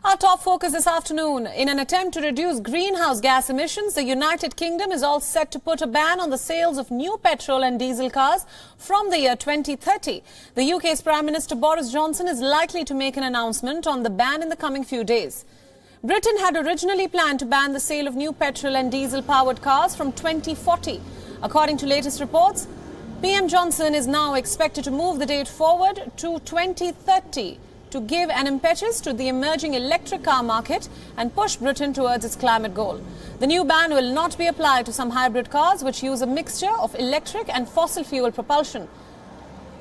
Our top focus this afternoon. In an attempt to reduce greenhouse gas emissions, the United Kingdom is all set to put a ban on the sales of new petrol and diesel cars from the year 2030. The UK's Prime Minister Boris Johnson is likely to make an announcement on the ban in the coming few days. Britain had originally planned to ban the sale of new petrol and diesel-powered cars from 2040. According to latest reports, PM Johnson is now expected to move the date forward to 2030 to give an impetus to the emerging electric car market and push Britain towards its climate goal. The new ban will not be applied to some hybrid cars which use a mixture of electric and fossil fuel propulsion.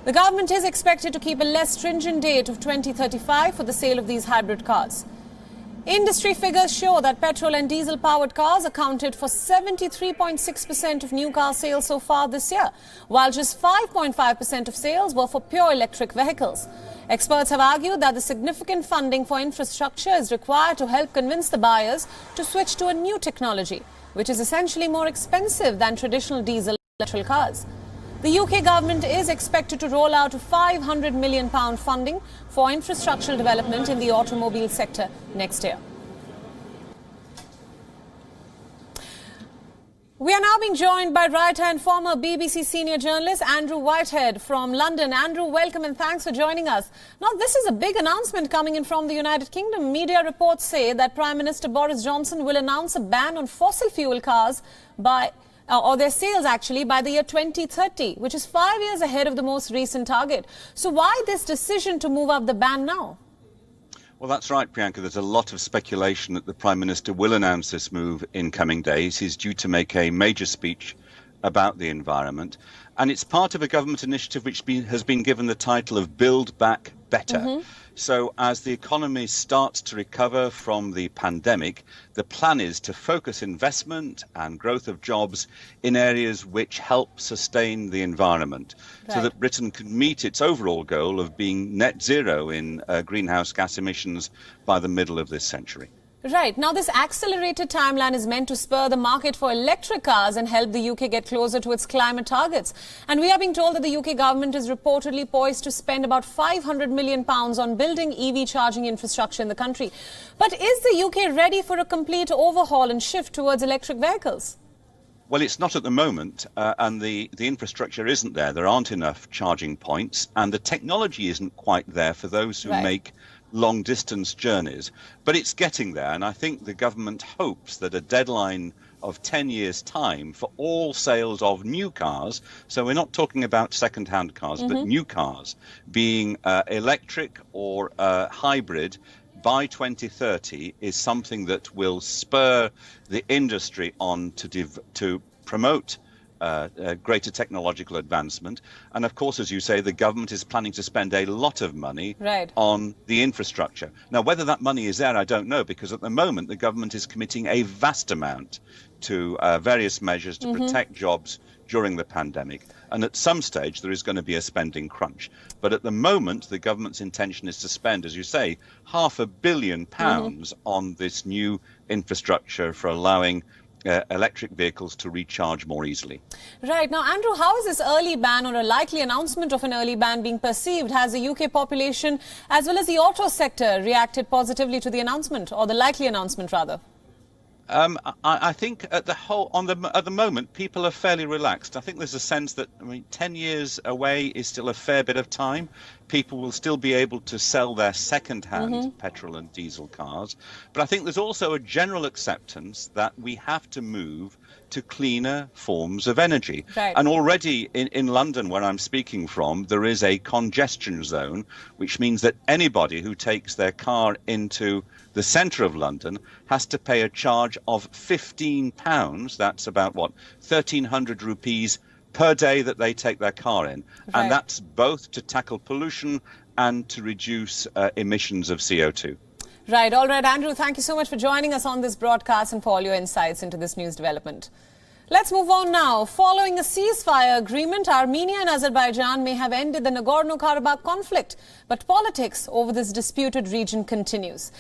The government is expected to keep a less stringent date of 2035 for the sale of these hybrid cars. Industry figures show that petrol and diesel-powered cars accounted for 73.6% of new car sales so far this year, while just 5.5% of sales were for pure electric vehicles. Experts have argued that the significant funding for infrastructure is required to help convince the buyers to switch to a new technology, which is essentially more expensive than traditional diesel electric cars. The UK government is expected to roll out a £500 million funding for infrastructural development in the automobile sector next year. We are now being joined by writer and former BBC senior journalist Andrew Whitehead from London. Andrew, welcome and thanks for joining us. Now, this is a big announcement coming in from the United Kingdom. Media reports say that Prime Minister Boris Johnson will announce a ban on fossil fuel cars or their sales actually by the year 2030, which is 5 years ahead of the most recent target. So why this decision to move up the ban now? Well, that's right, Priyanka. There's a lot of speculation that the Prime Minister will announce this move in coming days. He's due to make a major speech about the environment. And it's part of a government initiative which has been given the title of Build Back Better. So as the economy starts to recover from the pandemic, the plan is to focus investment and growth of jobs in areas which help sustain the environment, so that Britain can meet its overall goal of being net zero in greenhouse gas emissions by the middle of this century. Right. Now, this accelerated timeline is meant to spur the market for electric cars and help the UK get closer to its climate targets. And we are being told that the UK government is reportedly poised to spend about £500 million on building EV charging infrastructure in the country. But is the UK ready for a complete overhaul and shift towards electric vehicles? Well, it's not at the moment, and the infrastructure isn't there. There aren't enough charging points, and the technology isn't quite there for those who make long distance journeys, but it's getting there. And I think the government hopes that a deadline of 10 years' time for all sales of new cars, so we're not talking about second-hand cars, but new cars being electric or hybrid by 2030 is something that will spur the industry on to promote greater technological advancement. And of course, as you say, the government is planning to spend a lot of money on the infrastructure. Now, whether that money is there, I don't know, because at the moment the government is committing a vast amount to various measures to protect jobs during the pandemic. And at some stage, there is going to be a spending crunch. But at the moment, the government's intention is to spend, as you say, £500 million on this new infrastructure for allowing electric vehicles to recharge more easily. Right. Now, Andrew, how is this early ban or a likely announcement of an early ban being perceived? Has the UK population as well as the auto sector reacted positively to the announcement, or the likely announcement rather? I think at the moment, people are fairly relaxed. I think there's a sense that 10 years away is still a fair bit of time. People will still be able to sell their second-hand petrol and diesel cars. But I think there's also a general acceptance that we have to move to cleaner forms of energy. And already in London, where I'm speaking from, there is a congestion zone, which means that anybody who takes their car into the centre of London has to pay a charge of £15. That's about, 1,300 rupees per day that they take their car in. And that's both to tackle pollution and to reduce emissions of CO2. Right. All right, Andrew, thank you so much for joining us on this broadcast and for all your insights into this news development. Let's move on now. Following a ceasefire agreement, Armenia and Azerbaijan may have ended the Nagorno-Karabakh conflict, but politics over this disputed region continues.